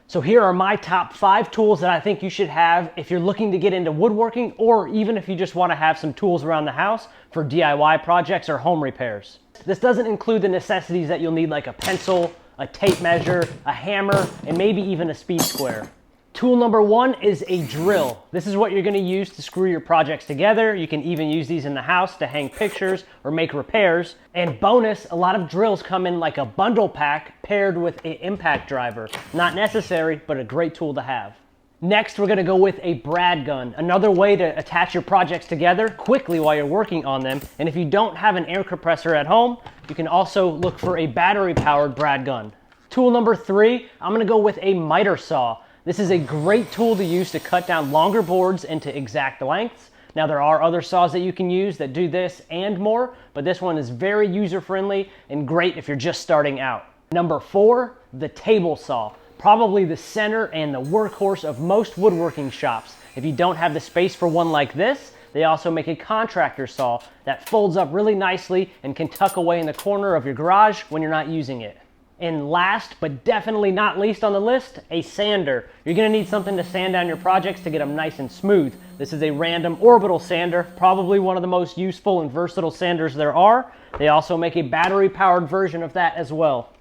So here are my top 5 tools that I think you should have if you're looking to get into woodworking, or even if you just want to have some tools around the house for DIY projects or home repairs. This doesn't include the necessities that you'll need, like a pencil, a tape measure, a hammer, and maybe even a speed square. Tool number 1 is a drill. This is what you're going to use to screw your projects together. You can even use these in the house to hang pictures or make repairs. And bonus, a lot of drills come in like a bundle pack paired with an impact driver. Not necessary, but a great tool to have. Next, we're going to go with a brad gun, another way to attach your projects together quickly while you're working on them. And if you don't have an air compressor at home, you can also look for a battery-powered brad gun. Tool number 3, I'm going to go with a miter saw. This is a great tool to use to cut down longer boards into exact lengths. Now, there are other saws that you can use that do this and more, but this one is very user-friendly and great if you're just starting out. Number 4, the table saw. Probably the center and the workhorse of most woodworking shops. If you don't have the space for one like this, they also make a contractor saw that folds up really nicely and can tuck away in the corner of your garage when you're not using it. And last, but definitely not least on the list, a sander. You're gonna need something to sand down your projects to get them nice and smooth. This is a random orbital sander, probably one of the most useful and versatile sanders there are. They also make a battery-powered version of that as well.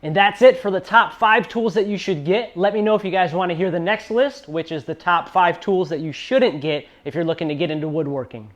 And that's it for the top 5 tools that you should get. Let me know if you guys want to hear the next list, which is the top 5 tools that you shouldn't get if you're looking to get into woodworking.